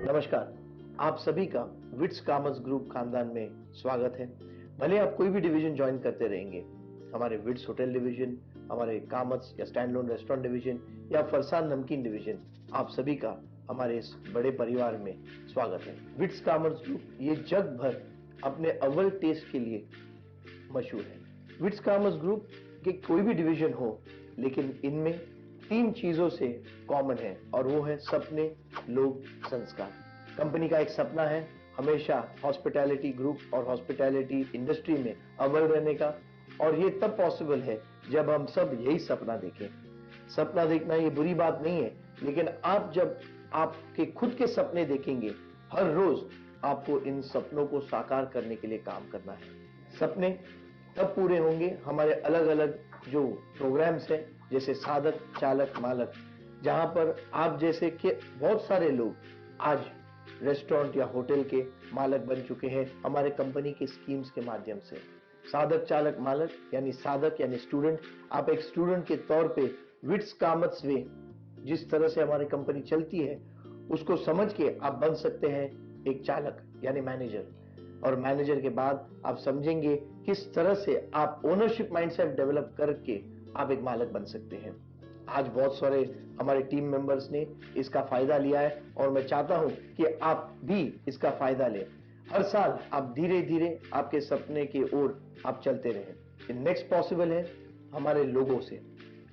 नमस्कार। आप सभी का विट्स कॉमर्स ग्रुप खानदान में स्वागत है। भले आप कोई भी डिवीजन ज्वाइन करते रहेंगे, हमारे विट्स होटल डिवीजन, हमारे कॉमर्स या स्टैंड लोन रेस्टोरेंट डिवीजन या फरसान नमकीन डिवीजन, आप सभी का हमारे इस बड़े परिवार में स्वागत है। विट्स कॉमर्स ग्रुप ये जग भर अपने अव्वल टेस्ट के लिए मशहूर है। विट्स कॉमर्स ग्रुप के कोई भी डिवीजन हो, लेकिन इनमें 3 चीजों से कॉमन है और वो है सपने, लोग, संस्कार। कंपनी का एक सपना है हमेशा हॉस्पिटैलिटी ग्रुप और हॉस्पिटैलिटी इंडस्ट्री में अव्वल रहने का, और ये तब पॉसिबल है जब हम सब यही सपना देखें। सपना देखना ये बुरी बात नहीं है, लेकिन आप जब आपके खुद के सपने देखेंगे, हर रोज आपको इन सपनों को साकार करने के लिए काम करना है। सपने तब पूरे होंगे हमारे अलग अलग जो प्रोग्राम्स हैं, जैसे साधक, चालक, मालक, जहां पर आप जैसे कि बहुत सारे लोग आज रेस्टोरेंट या होटल के मालक बन चुके हैं हमारे कंपनी की स्कीम्स के माध्यम से। साधक, चालक, मालक यानी साधक यानी स्टूडेंट। आप एक स्टूडेंट के तौर पे विट्स कॉमर्स वे जिस तरह से हमारी कंपनी चलती है उसको समझ के आप बन सकते हैं एक चालक यानी मैनेजर, और मैनेजर के बाद आप समझेंगे किस तरह से आप ओनरशिप माइंडसेट डेवलप करके आप एक मालक बन सकते हैं। आज बहुत सारे हमारे टीम मेंबर्स ने इसका फायदा लिया है और मैं चाहता हूं कि आप भी इसका फायदा लें। हर साल आप धीरे धीरे आपके सपने की ओर आप चलते रहें। नेक्स्ट पॉसिबल है हमारे लोगों से।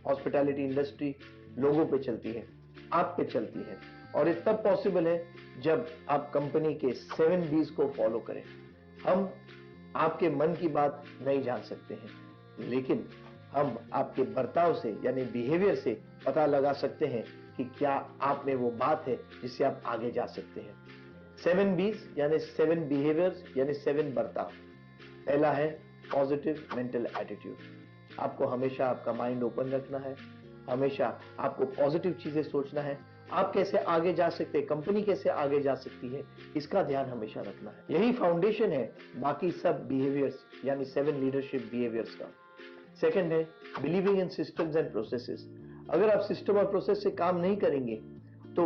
हॉस्पिटैलिटी इंडस्ट्री लोगों पे चलती है, आप पे चलती है, और ये तब पॉसिबल है जब आप कंपनी के 7 B's को फॉलो करें। हम आपके मन की बात नहीं जान सकते हैं, लेकिन हम आपके बर्ताव से यानी बिहेवियर से पता लगा सकते हैं कि क्या आप में वो बात है जिससे आप आगे जा सकते हैं। 7 B's यानी 7 बिहेवियर्स यानी 7 बर्ताव। पहला है पॉजिटिव मेंटल एटीट्यूड। आपको हमेशा आपका माइंड ओपन रखना है, हमेशा आपको पॉजिटिव चीजें सोचना है। आप कैसे आगे जा सकते हैं, कंपनी कैसे आगे जा सकती है, इसका ध्यान हमेशा रखना है। यही फाउंडेशन है बाकी सब बिहेवियर्स यानी 7 लीडरशिप बिहेवियर्स का। सेकंड है believing in systems and processes. अगर आप सिस्टम और प्रोसेस से काम नहीं करेंगे तो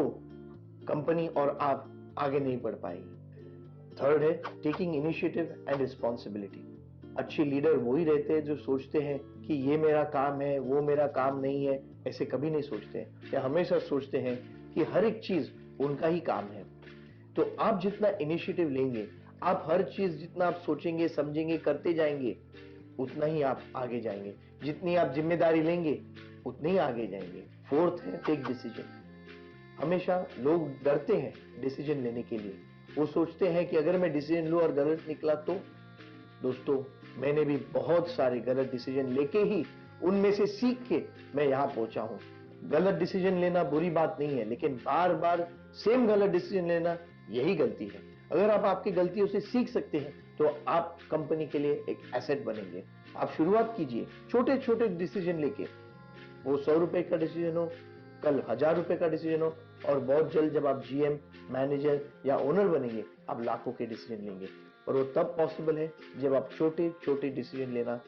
कंपनी और आप आगे नहीं बढ़ पाएंगे। थर्ड है टेकिंग इनिशिएटिव एंड रिस्पॉन्सिबिलिटी। अच्छे लीडर वही रहते हैं जो सोचते हैं कि ये मेरा काम है, वो मेरा काम नहीं है, ऐसे कभी नहीं सोचते हैं। या हमेशा सोचते हैं कि हर एक चीज उनका ही काम है। तो आप जितना इनिशिएटिव लेंगे, आप हर चीज जितना आप सोचेंगे, समझेंगे, करते जाएंगे, उतना ही आप आगे जाएंगे। जितनी आप जिम्मेदारी लेंगे उतने ही आगे जाएंगे। फोर्थ है टेक डिसीजन। हमेशा लोग डरते हैं डिसीजन लेने के लिए। वो सोचते हैं कि अगर मैं डिसीजन लूं और गलत निकला तो। दोस्तों, मैंने भी बहुत सारे गलत डिसीजन लेके ही उनमें से सीख के मैं यहां पहुंचा हूं। गलत डिसीजन लेना बुरी बात नहीं है, लेकिन बार बार सेम गलत डिसीजन लेना यही गलती है। अगर आप आपकी गलतियों से सीख सकते हैं तो आप कंपनी के लिए एक एसेट बनेंगे। आप शुरुआत कीजिए छोटे छोटे डिसीजन लेके। वो 100 रुपए का डिसीजन हो, कल 1000 रुपए का डिसीजन हो, और बहुत जल्द जब आप जीएम, मैनेजर या ओनर बनेंगे, आप लाखों के डिसीजन लेंगे। और वो तब पॉसिबल है जब आप छोटे छोटे डिसीजन लेना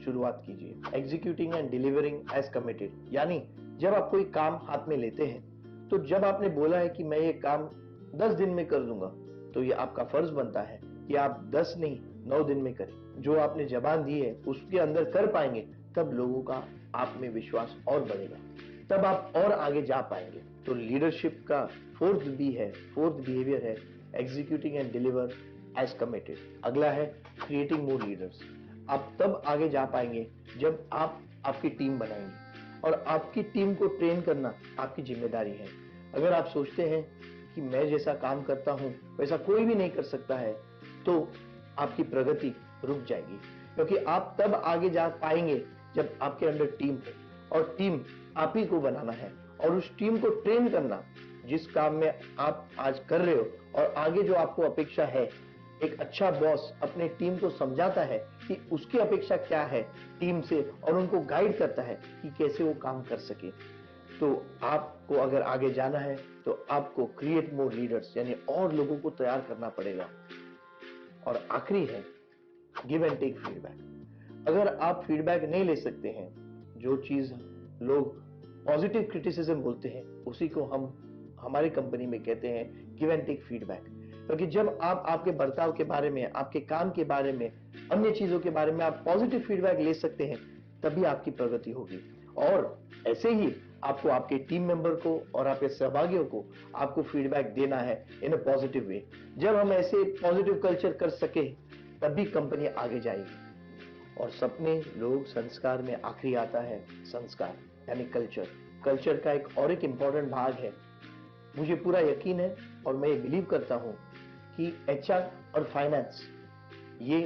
शुरुआत कीजिए। Executing and delivering as committed, यानी जब आप कोई काम हाथ में लेते हैं, तो जब आपने बोला है कि मैं ये काम 10 दिन में कर दूंगा, तो ये आपका फर्ज बनता है कि आप 10 नहीं 9 दिन में करें। जो आपने जबान दी है उसके अंदर कर पाएंगे, तब लोगों का आप में विश्वास और बढ़ेगा, तब आप और आगे जा पाएंगे। तो लीडरशिप का फोर्थ बिहेवियर है executing and deliver as committed. अगला है क्रिएटिंग मोर लीडर्स। आप तब आगे जा पाएंगे जब आप आपकी टीम बनाएंगे, और आपकी टीम को ट्रेन करना आपकी जिम्मेदारी है। अगर आप सोचते हैं कि मैं जैसा काम करता हूं वैसा कोई भी नहीं कर सकता है, तो आपकी प्रगति रुक जाएगी। क्योंकि आप तब आगे जा पाएंगे जब आपके अंदर टीम हो, और टीम आप ही को बनाना है, और उस टीम को ट्रेन करना जिस काम में आप आज कर रहे हो, और आगे जो आपको अपेक्षा है। एक अच्छा बॉस अपने टीम को समझाता है कि उसकी अपेक्षा क्या है टीम से, और उनको गाइड करता है कि कैसे वो काम कर सके। तो आपको अगर आगे जाना है तो आपको क्रिएट मोर लीडर्स यानी और लोगों को तैयार करना पड़ेगा। और आखिरी है गिव एंड टेक फीडबैक। अगर आप फीडबैक नहीं ले सकते हैं, जो चीज लोग पॉजिटिव क्रिटिसिज्म बोलते हैं, उसी को हम हमारी कंपनी में कहते हैं गिव एंड टेक फीडबैक। क्योंकि जब आप आपके बर्ताव के बारे में, आपके काम के बारे में, अन्य चीजों के बारे में आप पॉजिटिव फीडबैक ले सकते हैं, तभी आपकी प्रगति होगी। और ऐसे ही आपको आपके टीम मेंबर को और आपके सहभागियों को आपको फीडबैक देना है इन अ पॉजिटिव वे। जब हम ऐसे पॉजिटिव कल्चर कर सके तभी कंपनी आगे जाएगी। और सपने, लोग, संस्कार में आखिरी आता है संस्कार यानी कल्चर। कल्चर का एक इंपॉर्टेंट भाग है। मुझे पूरा यकीन है और मैं ये बिलीव करता हूं कि एचआर और फाइनेंस ये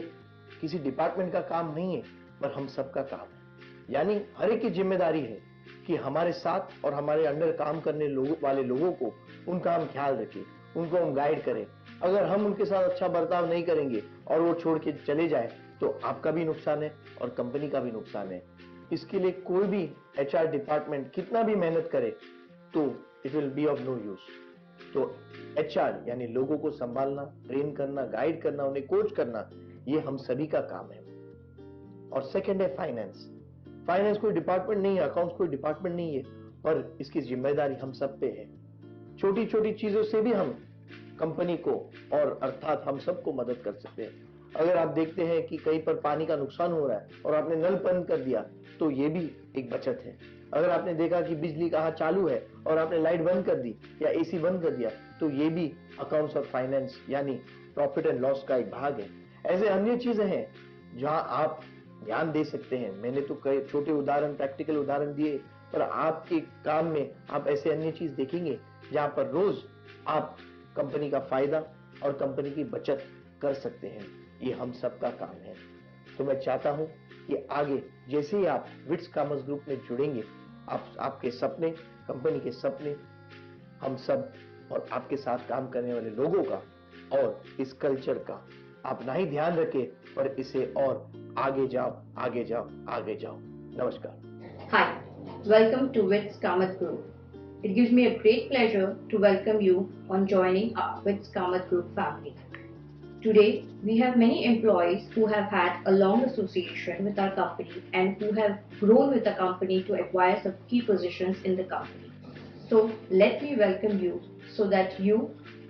किसी डिपार्टमेंट का काम नहीं है, पर हम सबका काम है। यानी हर एक की जिम्मेदारी है कि हमारे साथ और हमारे अंडर काम करने वाले लोगों को उनका हम ख्याल रखें, उनको हम गाइड करें। अगर हम उनके साथ अच्छा बर्ताव नहीं करेंगे और वो छोड़ के चले जाए तो आपका भी नुकसान है और कंपनी का भी नुकसान है। इसके लिए कोई भी एचआर डिपार्टमेंट कितना भी मेहनत करे तो it will be of no use. तो एचआर यानी लोगों को संभालना, ट्रेन करना, गाइड करना, उन्हें कोच करना, ये हम सभी का काम है। और सेकंड है फाइनेंस। फाइनेंस कोई डिपार्टमेंट नहीं है, अकाउंट्स कोई डिपार्टमेंट नहीं है, पर इसकी जिम्मेदारी हम सब पे है। छोटी छोटी चीजों से भी हम कंपनी को और अर्थात हम सबको मदद कर सकते हैं। अगर आप देखते हैं कि कहीं पर पानी का नुकसान हो रहा है और आपने नल बंद कर दिया तो ये भी एक बचत है। अगर आपने देखा कि बिजली कहाँ चालू है और आपने लाइट बंद कर दी या एसी बंद कर दिया तो ये भी अकाउंट्स ऑफ फाइनेंस यानी प्रॉफिट एंड लॉस का एक भाग है। ऐसे अन्य चीजें हैं जहां आप ध्यान दे सकते हैं। मैंने तो कई छोटे उदाहरण, प्रैक्टिकल उदाहरण दिए, पर आपके काम में आप ऐसे अन्य चीज देखेंगे जहां पर रोज आप कंपनी का फायदा और कंपनी की बचत कर सकते हैं। ये हम सबका काम है। तो मैं चाहता हूं कि आगे जैसे ही आप विट्स कॉमर्स ग्रुप में जुड़ेंगे, आपके सपने, कंपनी के सपने, हम सब और आपके साथ काम करने वाले लोगों का और इस कल्चर का आप ना ही ध्यान रखें, पर इसे और आगे जाओ, आगे जाओ, आगे जाओ। नमस्कार। Hi, welcome to WITS Kamath Group. It gives me a great pleasure to welcome you on joining our WITS Kamath Group family. Today, we have many employees who have had a long association with our company and who have grown with the company to acquire some key positions in the company. So, let me welcome you so that you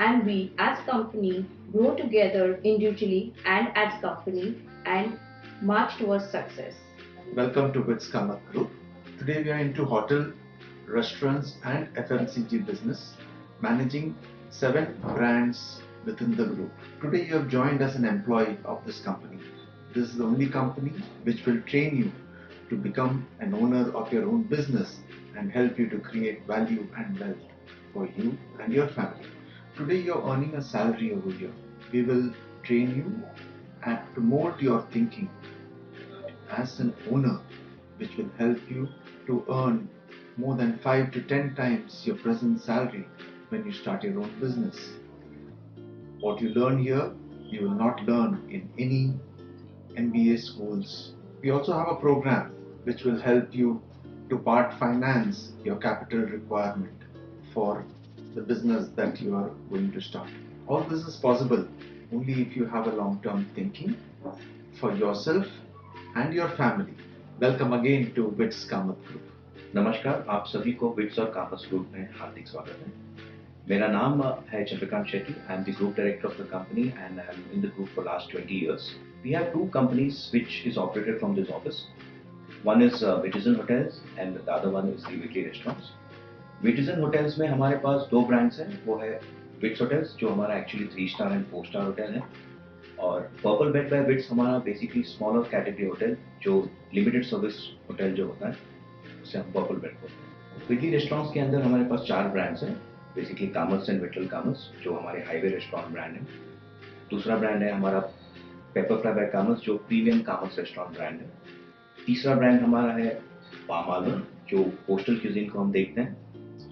and we as company grow together individually and as company and march towards success. Welcome to WITS Kamath Group. Today we are into hotel, restaurants and FMCG business, managing 7 brands within the group. Today you have joined as an employee of this company. This is the only company which will train you to become an owner of your own business and help you to create value and wealth for you and your family. Today you are earning a salary over here. We will train you and to mold your thinking as an owner, which will help you to earn more than 5 to 10 times your present salary when you start your own business. What you learn here, you will not learn in any MBA schools. We also have a program which will help you to part finance your capital requirement for the business that you are going to start. All this is possible only if you have a long-term thinking for yourself and your family. Welcome again to WITS Kamath Group. नमस्कार, आप सभी को wits और commerce group में हार्दिक स्वागत है। मेरा नाम है Chandrakant Shetty. I am the group director of the company and I am in the group for last 20 years. We have two companies which is operated from this office. One is Wittizen Hotels and the other one is the Whitley Restaurants. Wittizen Hotels में हमारे पास 2 brands हैं। वो है wits hotels जो हमारा actually 3 star and 4 star hotel है, और purple bed bye wits हमारा बेसिकली स्मॉलर कैटेगरी होटल जो लिमिटेड सर्विस होटल जो होता है उसे हम पर्पल बेड बोलते हैं। विटली रेस्टोरेंट्स के अंदर हमारे पास 4 ब्रांड्स हैं, basically commerce and whittle commerce जो हमारे हाईवे रेस्टोरेंट ब्रांड है। दूसरा ब्रांड है हमारा पेपर फ्राई बाय कामर्स जो प्रीमियम कामर्स रेस्टोरेंट ब्रांड है। तीसरा ब्रांड हमारा है पाम आलम जो कोस्टल क्यूजिन को हम देखते हैं,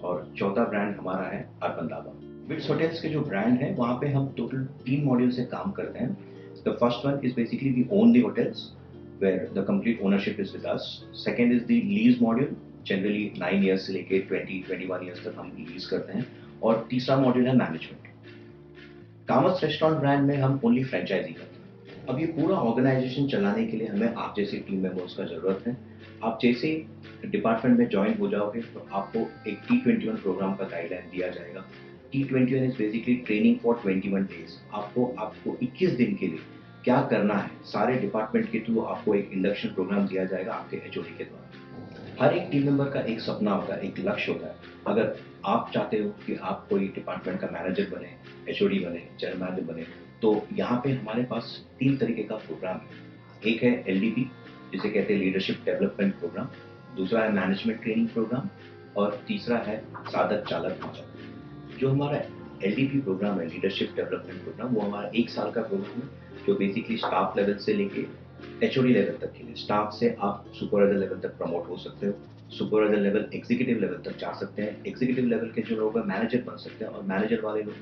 और चौथा ब्रांड हमारा है अर्बन ढाबा। विट्स होटल्स के जो ब्रांड है वहाँ पे हम टोटल 3 मॉड्यूल से काम करते हैं। The first one is basically we own the hotels where the complete ownership is with us. Second is the lease module, generally 9 years से लेके 20-21 years तक हम लीज करते हैं, और तीसरा मॉड्यूल है मैनेजमेंट। कामर्स रेस्टोरेंट ब्रांड में हम ओनली फ्रेंचाइजी करते हैं। अब ये पूरा ऑर्गेनाइजेशन चलाने के लिए हमें आप जैसे टीम मेंबर्स का जरूरत है, आप जैसे डिपार्टमेंट में ज्वाइन हो जाओगे तो आपको एक T21 प्रोग्राम का गाइडलाइन दिया जाएगा। T21 is basically training for 21 days. आपको 21 दिन के लिए क्या करना है, सारे डिपार्टमेंट के थ्रू आपको एक इंडक्शन प्रोग्राम दिया जाएगा आपके एचओडी के द्वारा। हर एक टीम मेंबर का एक सपना होता है, एक लक्ष्य होता है। अगर आप चाहते हो कि आप कोई डिपार्टमेंट का मैनेजर बने, एचओडी बने, जनरल मैनेजर बने, तो यहाँ पे हमारे पास 3 तरीके का प्रोग्राम है। एक है एलडीपी, जिसे कहते हैं लीडरशिप डेवलपमेंट प्रोग्राम, दूसरा है मैनेजमेंट ट्रेनिंग प्रोग्राम और तीसरा है साधक चालक प्रोग्राम। जो हमारा एलडीपी प्रोग्राम है, लीडरशिप डेवलपमेंट प्रोग्राम, वो हमारा 1 साल का प्रोग्राम है, जो बेसिकली स्टाफ लेवल से लेके एचओडी लेवल तक के लिए। स्टाफ से आप सुपरवाइजर लेवल तक प्रमोट हो सकते हो, सुपरवाइजर लेवल एग्जीक्यूटिव लेवल तक जा सकते हैं, एग्जीक्यूटिव लेवल के जो लोग हैं मैनेजर बन सकते हैं और मैनेजर वाले लोग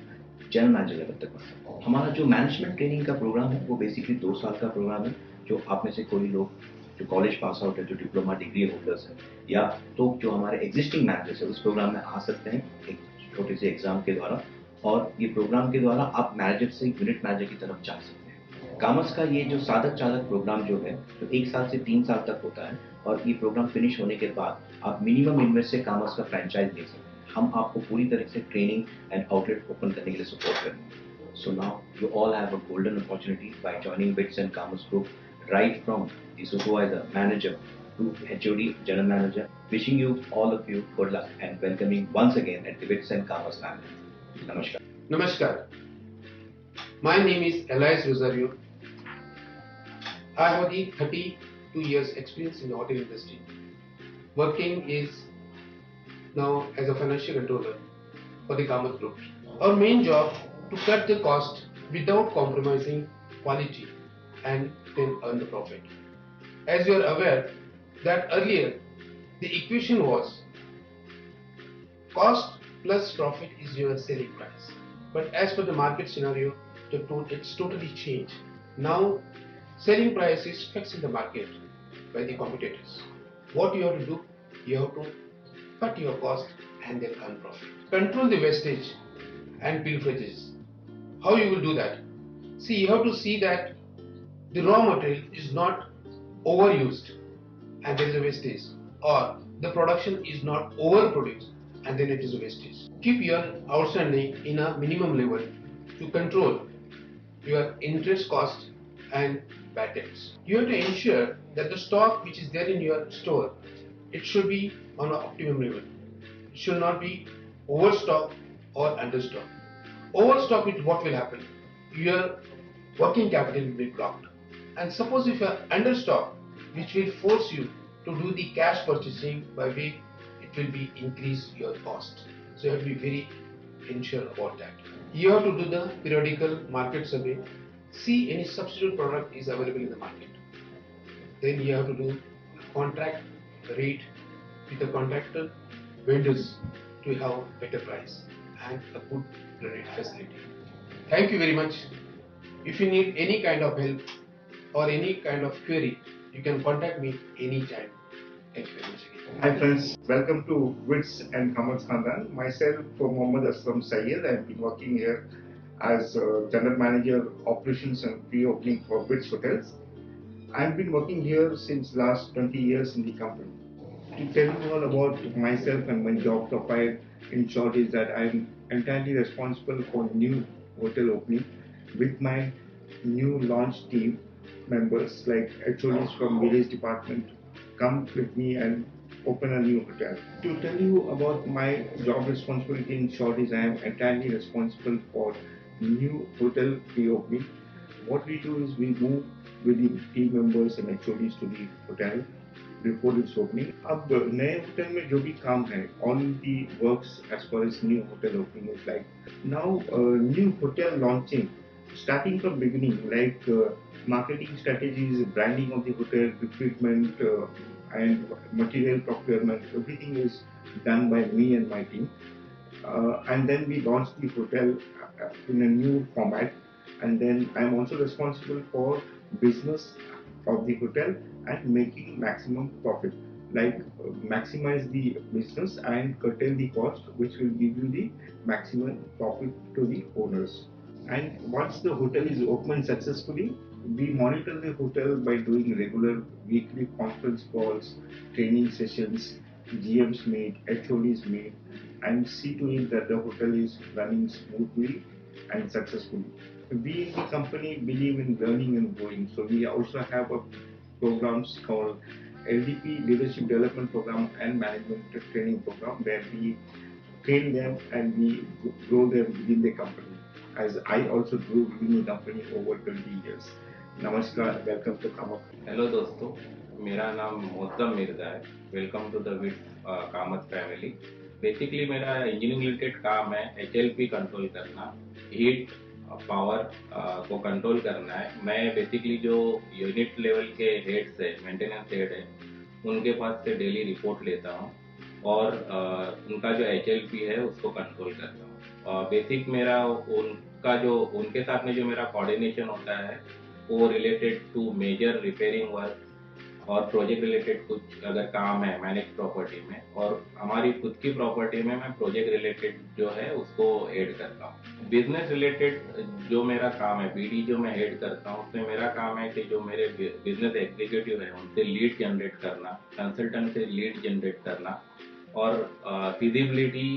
जनरल मैनेजर लेवल तक बन सकते हैं। हमारा जो मैनेजमेंट ट्रेनिंग का प्रोग्राम है वो बेसिकली 2 साल का प्रोग्राम है। जो आप में से कोई लोग जो कॉलेज पास आउट है, जो डिप्लोमा डिग्री होल्डर्स हैं, या तो जो हमारे एग्जिस्टिंग मैनेजर्स है, उस प्रोग्राम में आ सकते हैं एक छोटे से एग्जाम के द्वारा, और ये प्रोग्राम के द्वारा आप मैनेजर से यूनिट मैनेजर की तरफ जा सकते हैं। कामर्स का ये जो साधक चालक प्रोग्राम जो है, जो 1 साल से 3 साल तक होता है, और ये प्रोग्राम फिनिश होने के बाद आप मिनिमम इन्वेस्ट से कामर्स का फ्रेंचाइज ले सकते हैं। हम आपको पूरी तरह से ट्रेनिंग एंड आउटलेट ओपन करने के लिए सपोर्ट करेंगे। So now you all have a golden opportunity by joining Wits and Commerce Group, right from the supervisor, manager to HOD, general manager. Wishing you all of you good luck and welcoming once again at the Wits and Commerce family. Namaskar. Namaskar. My name is Elias Rosario. I have the 32 years experience in the hotel industry. Working is now as a financial controller for the Commerce Group. Our main job to cut the cost without compromising quality and then earn the profit. As you are aware that earlier the equation was cost plus profit is your selling price. But as per the market scenario, it's totally changed. Now selling price is fixed in the market by the competitors. What you have to do, you have to cut your cost and then earn profit. Control the wastage and pilferages. How you will do that? See, you have to see that the raw material is not overused and there is a wastage, or the production is not overproduced and then it is a wastage. Keep your outstanding in a minimum level to control your interest cost and bad debts. You have to ensure that the stock which is there in your store, it should be on an optimum level. It should not be overstocked or understocked. Overstock it, what will happen? Your working capital will be blocked. And suppose if you are understocked, which will force you to do the cash purchasing, by way it will be increase your cost. So you have to be very ensure about that. You have to do the periodical market survey, see any substitute product is available in the market. Then you have to do contract rate with the contractor vendors to have better price and a good credit facility. Thank you very much. If you need any kind of help or any kind of query, you can contact me anytime. Thank you very much again. Hi friends, welcome to Wits and Commerce Khandan. Myself, Mohammad Aslam Syed. I've been working here as General Manager Operations and Pre-Opening for Wits Hotels. I've been working here since last 20 years in the company. To tell you all about myself and my job profile, in short, is that I'm entirely responsible for new hotel opening with my new launch team members like HODs from various departments come with me and open a new hotel. To tell you about my job responsibility, in short, is I am entirely responsible for new hotel pre-opening. What we do is we move with the team members and HODs to the hotel before its opening. अब नए hotel में जो भी काम है, all the works as far as new hotel opening is like. Now new hotel launching, starting from beginning, like marketing strategies, branding of the hotel, equipment and material procurement, everything is done by me and my team. And then we launch the hotel in a new format, and then I'm also responsible for business of the hotel and making maximum profit, like maximize the business and curtail the cost, which will give you the maximum profit to the owners. And once the hotel is opened successfully, We monitor the hotel by doing regular weekly conference calls, training sessions, GMs meet, HODs meet, and see to it that the hotel is running smoothly and successfully. We in the company believe in learning and growing, so we also have a programs called LDP Leadership Development Program and Management Training Program where we train them and we grow them within the company. As I also grew within the company over 20 years. Namaskar, welcome to Kamat. Hello दोस्तों, मेरा नाम मोहतम मिर्जा है। Welcome to the with Kamat family. Basically मेरा engineering related काम है HLP control करना, heat power को control करना है। मैं बेसिकली जो यूनिट लेवल के हेड्स है, मेंटेनेंस हेड है, उनके पास से डेली रिपोर्ट लेता हूँ और उनका जो HLP है उसको कंट्रोल करता हूँ। बेसिक मेरा उनके साथ में जो मेरा कोऑर्डिनेशन होता है वो related to major repairing work और प्रोजेक्ट रिलेटेड कुछ अगर काम है मैनेज प्रॉपर्टी में, और हमारी खुद की प्रॉपर्टी में मैं प्रोजेक्ट रिलेटेड जो है उसको हेड करता हूँ। बिजनेस रिलेटेड जो मेरा काम है, BD जो मैं हेड करता हूँ, उसमें मेरा काम है कि जो मेरे बिजनेस एग्जीक्यूटिव है उनसे लीड जनरेट करना, कंसल्टेंट से लीड जनरेट करना और फिजिबिलिटी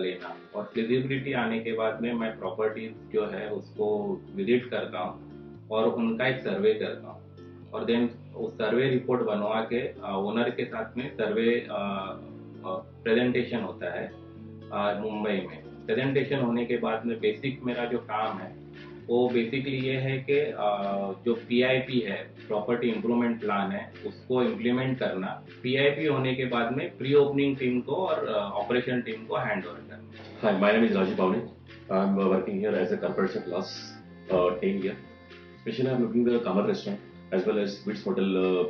लेना। और फिजिबिलिटी आने के बाद में मैं प्रॉपर्टीज जो है उसको विजिट करता हूँ और उनका एक सर्वे करता हूँ और देन उस सर्वे रिपोर्ट बनवा के ओनर के साथ में सर्वे प्रेजेंटेशन होता है मुंबई में। प्रेजेंटेशन होने के बाद में बेसिक मेरा जो काम है वो बेसिकली ये है कि जो PIP है, प्रॉपर्टी इम्प्रूवमेंट प्लान है, उसको इम्प्लीमेंट करना। PIP होने के बाद में प्री ओपनिंग टीम को और ऑपरेशन टीम को हैंड ओवर करना। Hi, my name is Rajiv Bhavne. I'm working here as a corporation last 10 years. Especially, I'm looking at the Kamat restaurant as well as Wits Hotel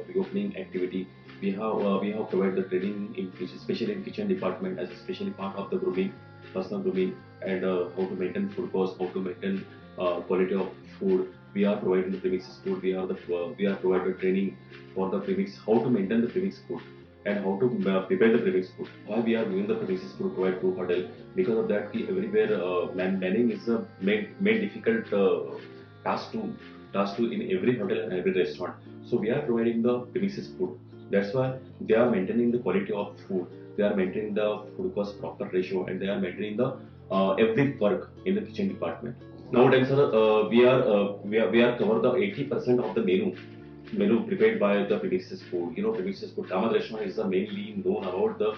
reopening activity. We have provided the training in kitchen, especially in kitchen department, as especially part of the grooming, personal grooming, and how to maintain food cost, how to maintain quality of food. We are providing the premises food. We are providing training for the premises, how to maintain the premises food and how to prepare the premises food. Why we are giving the premises food provide to hotel? Because of that, everywhere manning is a made difficult task to in every hotel and every restaurant. So we are providing the premises food. That's why they are maintaining the quality of food. They are maintaining the food cost proper ratio, and they are maintaining the every work in the kitchen department. Nowadays, sir, we are cover the 80% of the menu prepared by the premises food. You know, premises food. Kamat restaurant is mainly known about the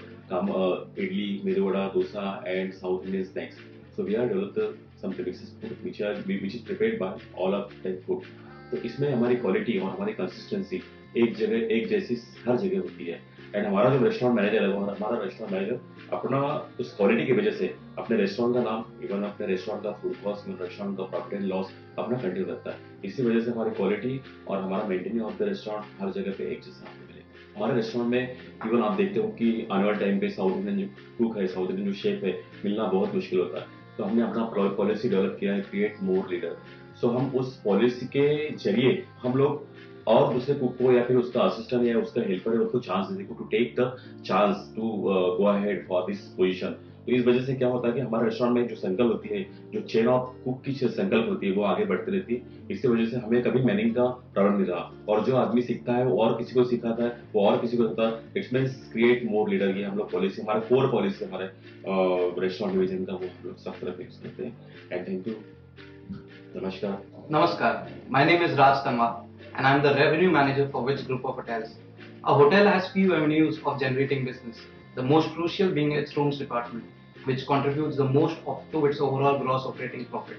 idli, medu vada, dosa, and South Indian snacks. So we are developed some premises food which is prepared by all of type food. तो इसमें हमारी quality और हमारी consistency एक जैसी हर जगह होती है। एंड हमारा जो रेस्टोरेंट मैनेजर है, हमारा रेस्टोरेंट मैनेजर अपना उस क्वालिटी की वजह से अपने रेस्टोरेंट का नाम, इवन अपने रेस्टोरेंट का फूड कॉस्ट, रेस्टोरेंट का प्रॉफिट एंड लॉस अपना कंटिन्यू करता है। इसी वजह से हमारी क्वालिटी और हमारा मेंटेनिंग ऑफ द रेस्टोरेंट हर जगह पे एक जैसा आपको मिलेगा। हमारे रेस्टोरेंट में इवन आप देखते हो कि आने वाले टाइम पे साउथ इंडियन जो कुक है, साउथ इंडियन जो शेफ है, मिलना बहुत मुश्किल होता है। तो हमने अपना पॉलिसी डेवलप किया है, क्रिएट मोर लीडर। सो हम उस पॉलिसी के जरिए हम लोग और दूसरे कुक को या फिर उसका असिस्टेंट या उसका हेल्पर है उसको चांस देते हैं to take the chance to go ahead for this position. तो इस वजह से क्या होता है कि हमारे रेस्टोरेंट में जो संकल्प होती है, जो चेन ऑफ कुक की संकल्प होती है, वो आगे बढ़ती रहती है। इसकी वजह से हमें कभी मैनिंग का प्रॉब्लम नहीं रहा, और जो आदमी सीखता है वो और किसी को सिखाता है, वो और किसी को सिखाता है। It's means create more leader. ये हम लोग पॉलिसी, हमारा कोर पॉलिसी हमारे रेस्टोरेंट डिवीजन का वो हम लोग सब तरफ यूज करते हैं। And thank you. नमस्कार। Namaskar, my name is Raj Tanwa and I am the revenue manager for Wits Group of Hotels. A hotel has few avenues of generating business, the most crucial being its rooms department, which contributes the most to its overall gross operating profit.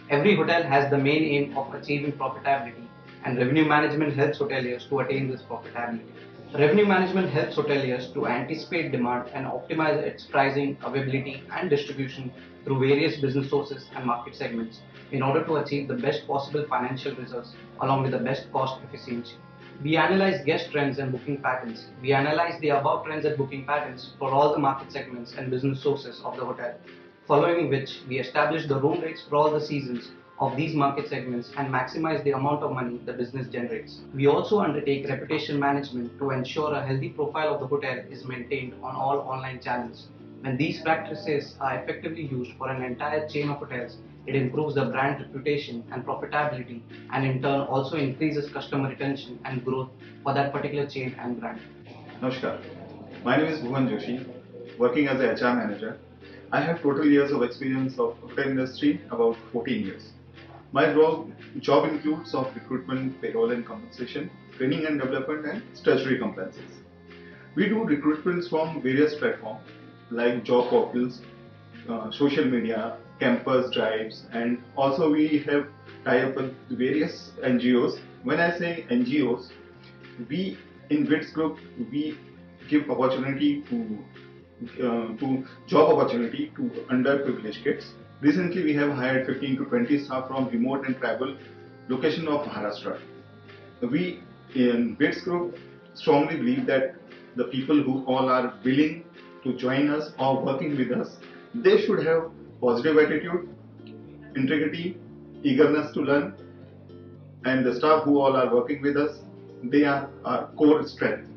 Every hotel has the main aim of achieving profitability, and revenue management helps hoteliers to attain this profitability. Revenue management helps hoteliers to anticipate demand and optimize its pricing, availability, and distribution through various business sources and market segments in order to achieve the best possible financial results along with the best cost efficiency. We analyze guest trends and booking patterns. We analyze the above trends and booking patterns for all the market segments and business sources of the hotel, following which we establish the room rates for all the seasons of these market segments and maximize the amount of money the business generates. We also undertake reputation management to ensure a healthy profile of the hotel is maintained on all online channels. When these practices are effectively used for an entire chain of hotels, it improves the brand reputation and profitability, and in turn also increases customer retention and growth for that particular chain and brand. Namaskar. My name is Bhuvan Joshi, working as a HR manager. I have total years of experience of hotel industry, about 14 years. My job includes of recruitment, payroll and compensation, training and development, and statutory compliances. We do recruitments from various platforms like job portals, social media, campus drives, and also we have tie-up with various NGOs. When I say NGOs, we in WITS Group we give opportunity to job opportunity to underprivileged kids. Recently, we have hired 15 to 20 staff from remote and tribal location of Maharashtra. We in WITS Group strongly believe that the people who all are willing to join us or working with us, they should have positive attitude, integrity, eagerness to learn, and the staff who all are working with us, they are our core strength,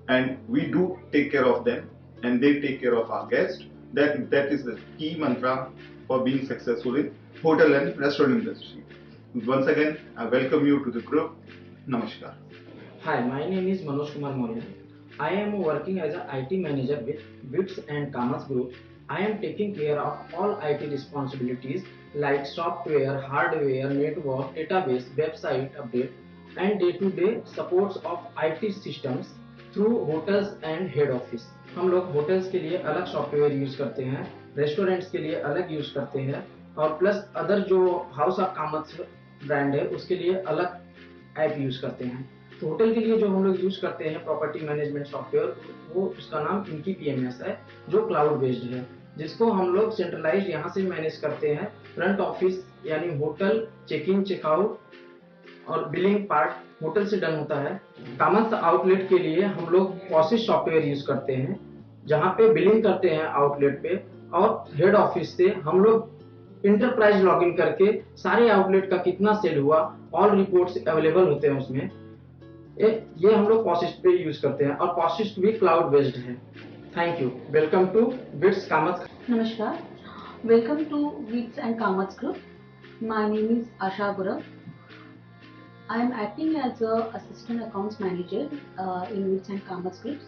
and we do take care of them and they take care of our guests. That is the key mantra for being successful in hotel and restaurant industry. Once again, I welcome you to the group. Namaskar. Hi, my name is Manoj Kumar Maurya. I am working as an IT manager with WITS and Commerce Group. I am taking care of all IT responsibilities like software, hardware, network, database, website update, and day-to-day supports of IT systems through hotels and head office. हम लोग hotels के लिए अलग software use करते हैं, restaurants के लिए अलग यूज करते हैं, और प्लस अदर जो हाउस ऑफ कॉमर्स ब्रांड है उसके लिए अलग ऐप यूज करते हैं. तो होटल के लिए जो हम लोग यूज करते हैं प्रॉपर्टी मैनेजमेंट सॉफ्टवेयर, वो उसका नाम इनकी पीएमएस है जो क्लाउड बेस्ड है, जिसको हम लोग सेंट्रलाइज यहाँ से मैनेज करते हैं. फ्रंट ऑफिस यानी होटल चेक इन चेकआउट और बिलिंग पार्ट होटल से डन होता है. कॉमर्स आउटलेट के लिए हम लोग पॉसिस सॉफ्टवेयर यूज करते हैं जहाँ पे बिलिंग करते हैं आउटलेट पे, और हेड ऑफिस से हम लोग इंटरप्राइज लॉगिन करके सारे आउटलेट का कितना सेल हुआ ऑल रिपोर्ट्स अवेलेबल होते हैं उसमें. ये हम लोग पॉसिस पे यूज करते हैं, और पॉसिस भी क्लाउड बेस्ड है. Thank you. Welcome to Vits commerce. Namaskar. Welcome to WITS and Commerce Group. My name is Asha Gurav. I am acting as a assistant accounts manager in WITS and Commerce Groups,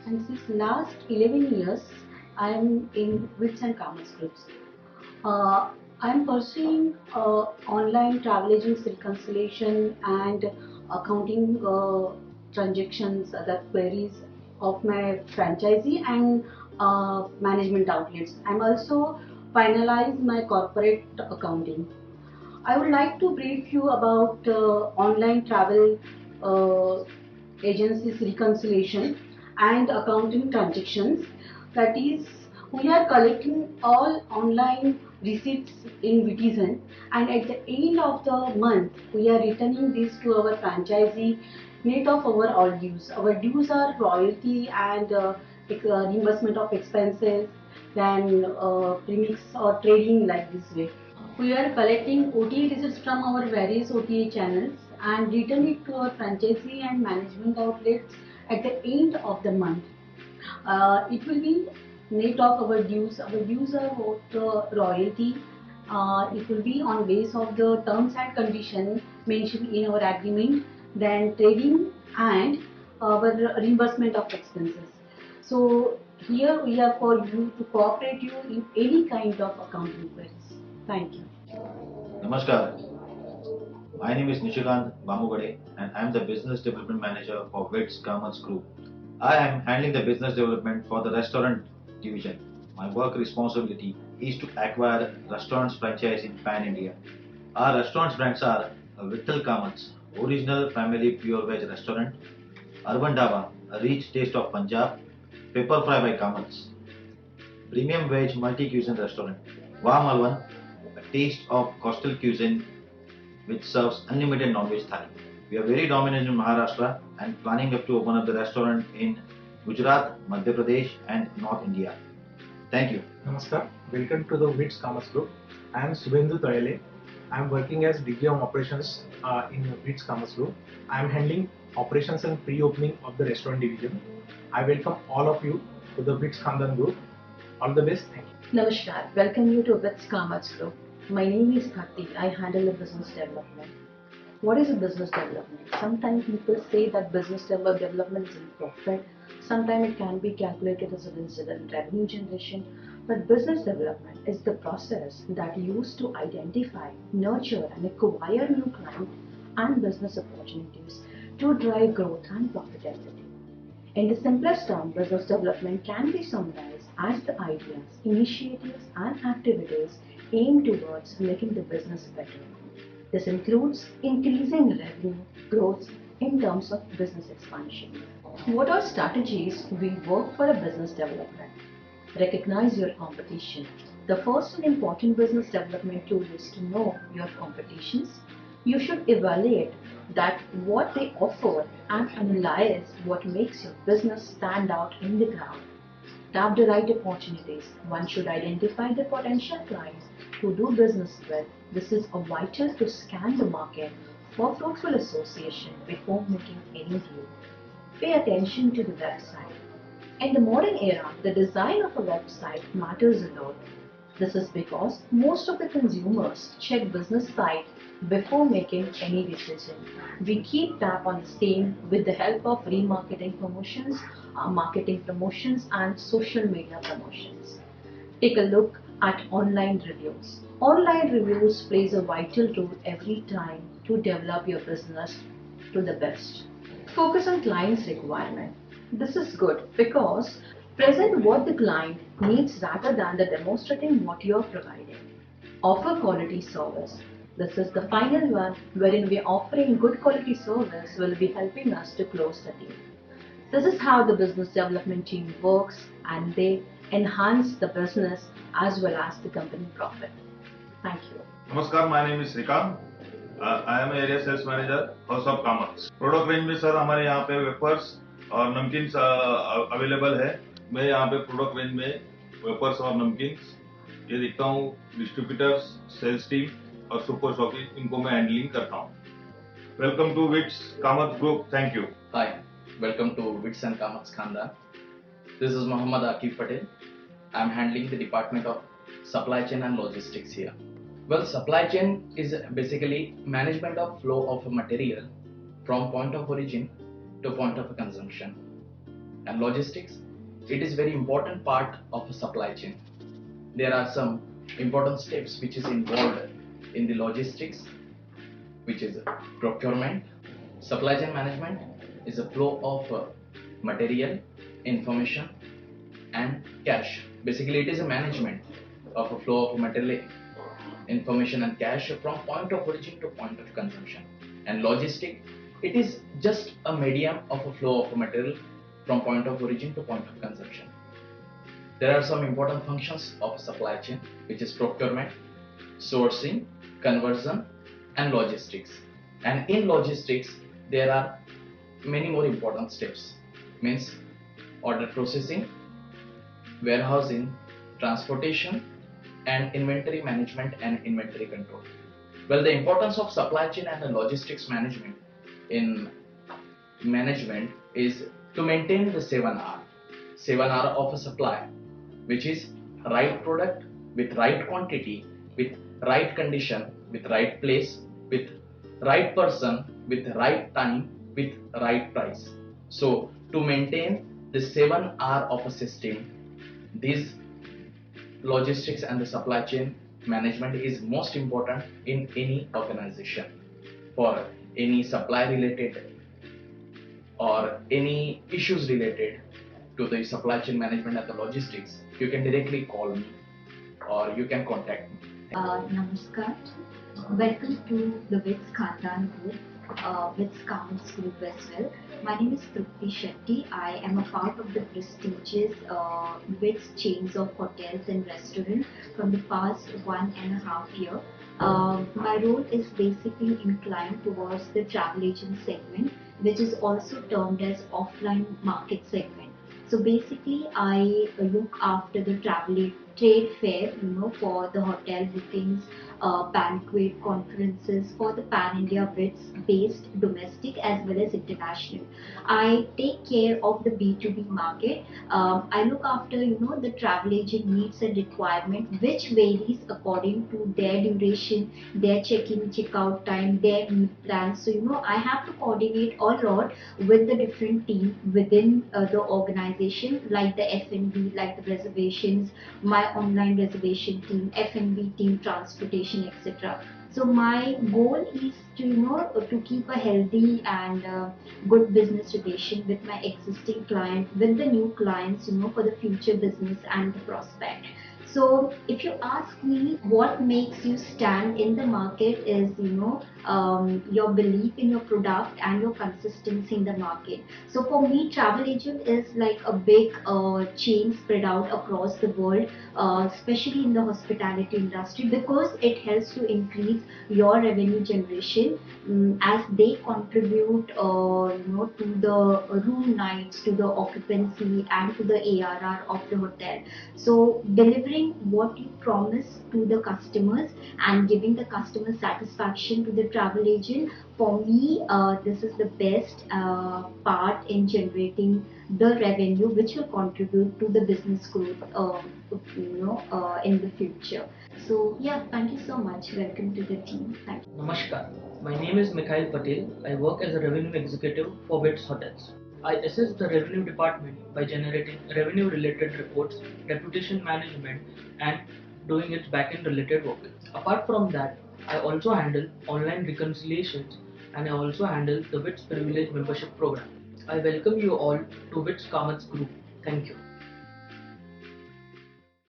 and since last 11 years I am in WITS and Commerce Groups. I am pursuing online travel agents reconciliation and accounting transactions, other queries of my franchisee and management outlets. I am also finalize my corporate accounting. I would like to brief you about online travel agencies reconciliation and accounting transactions. That is, we are collecting all online receipts in Vitizen, and at the end of the month we are returning this to our franchisee net of our all dues. Our dues are royalty and reimbursement of expenses, then premix or trading, like this way. We are collecting OTA receipts from our various OTA channels and return it to our franchisee and management outlets at the end of the month. It will be net of our dues. Our dues are what royalty. It will be on base of the terms and conditions mentioned in our agreement, then trading and our reimbursement of expenses. So here we are for you to cooperate you in any kind of accounting queries. Thank you. Namaskar. My name is Nishikant Bamugade and I am the Business Development Manager for WITS Commerce Group. I am handling the business development for the restaurant division. My work responsibility is to acquire restaurants franchise in Pan India. Our restaurants brands are Vittal Commerce, Original Family Pure Veg Restaurant, Urban Dhaba, a rich taste of Punjab, Pepper Fry by Commerce, Premium Veg Multi-Cuisine Restaurant, Wow Malwan, a taste of coastal cuisine which serves unlimited non-veg thali. We are very dominant in Maharashtra and planning up to open up the restaurant in Gujarat, Madhya Pradesh and North India. Thank you. Namaskar. Welcome to the WITS Commerce Group. I am Subhendu Toyale. I am working as DGM Operations in WITS Commerce Group. I am handling operations and pre-opening of the restaurant division. I welcome all of you to the WITS Khandan Group. All the best. Thank you. Namaskar. Welcome you to Wits Commerce Group. My name is Bhakti. I handle the business development. What is a business development? Sometimes people say that business development is in profit. Sometimes it can be calculated as an incident revenue generation. But business development is the process that used to identify, nurture and acquire new clients and business opportunities to drive growth and profitability. In the simplest term, business development can be summarized as the ideas, initiatives and activities aimed towards making the business better. This includes increasing revenue growth in terms of business expansion. What are strategies we work for a business development? Recognize your competition. The first and important business development tool is to know your competitions. You should evaluate that what they offer and analyze what makes your business stand out in the crowd. Tap the right opportunities. One should identify the potential clients to do business with. This is vital to scan the market for fruitful association before making any deal. Pay attention to the website. In the modern era, the design of a website matters a lot. This is because most of the consumers check business site before making any decision. We keep tab on the same with the help of remarketing promotions, marketing promotions and social media promotions. Take a look at online reviews. Online reviews plays a vital role every time to develop your business to the best. Focus on client's requirement. This is good because present what the client needs rather than the demonstrating what you are providing. Offer quality service. This is the final one wherein we are offering good quality service will be helping us to close the deal. This is how the business development team works and they enhance the business as well as the company profit. Thank you. नमस्कार, my name is Srikant. I am area sales manager, House of Commerce. Product range में sir हमारे यहाँ पे vapours और namkeens available है. मैं यहाँ पे प्रोडक्ट रेंज में वेपर्स और नमकीन्स ये दिखता हूँ. डिस्ट्रीब्यूटर्स, सेल्स टीम और सुपर स्टॉकिस्ट इनको मैं हैंडलिंग करता हूँ. Welcome to Vits Kamat group. Thank you. Hi, welcome to Wits and Kamat's Khandan. This is Mohammad Akif Patel. I am handling the department of supply chain and logistics here. Well, supply chain is basically management of flow of a material from point of origin to point of consumption. And logistics, it is very important part of a supply chain. There are some important steps which is involved in the logistics, which is procurement. Supply chain management is a flow of material, information and cash. Basically, it is a management of a flow of material, information and cash from point of origin to point of consumption. And logistic, it is just a medium of a flow of material from point of origin to point of consumption. There are some important functions of supply chain, which is procurement, sourcing, conversion and logistics. And in logistics, there are many more important steps, means order processing, warehousing, transportation and inventory management and inventory control. Well, the importance of supply chain and the logistics management in management is to maintain the 7R. 7R of a supply, which is right product with right quantity, with right condition, with right place, with right person, with right time, with right price. So to maintain the 7R of a system, these logistics and the supply chain management is most important in any organization. For any supply related or any issues related to the supply chain management and the logistics, you can directly call me or you can contact me. Namaskar. Welcome to the Wits Khandan Group, Wits Commerce Group as well. My name is Trupti Shetty. I am a part of the prestigious Wits chains of hotels and restaurants from the past 1.5 years. My role is basically inclined towards the travel agent segment, which is also termed as offline market segment. So basically, I look after the travel trade fair, for the hotel bookings, banquet, conferences for the pan-India WITS based domestic as well as international. I take care of the B2B market. I look after, the travel agent needs and requirement, which varies according to their duration, their check-in, check-out time, their meet plans. So, I have to coordinate a lot with the different team within the organization, like the F&B, like the reservations, my online reservation team, F&B team, transportation, etc. So my goal is to to keep a healthy and good business relation with my existing client, with the new clients, for the future business and the prospect. So if you ask me what makes you stand in the market is, your belief in your product and your consistency in the market. So for me, travel agent is like a big chain spread out across the world, especially in the hospitality industry, because it helps to increase your revenue generation, as they contribute, to the room nights, to the occupancy, and to the ARR of the hotel. So delivering what you promise to the customers and giving the customer satisfaction to the travel agent, for me, this is the best part in generating the revenue which will contribute to the business growth, in the future. So yeah, thank you so much. Welcome to the team. Thank you. Namaskar. My name is Mikhail Patel. I work as a revenue executive for WITS Hotels. I assist the revenue department by generating revenue related reports, reputation management, and doing its back-end related work. Apart from that, I also handle online reconciliations, and I also handle the WITS Privilege membership program. I welcome you all to WITS Kamath Group. Thank you.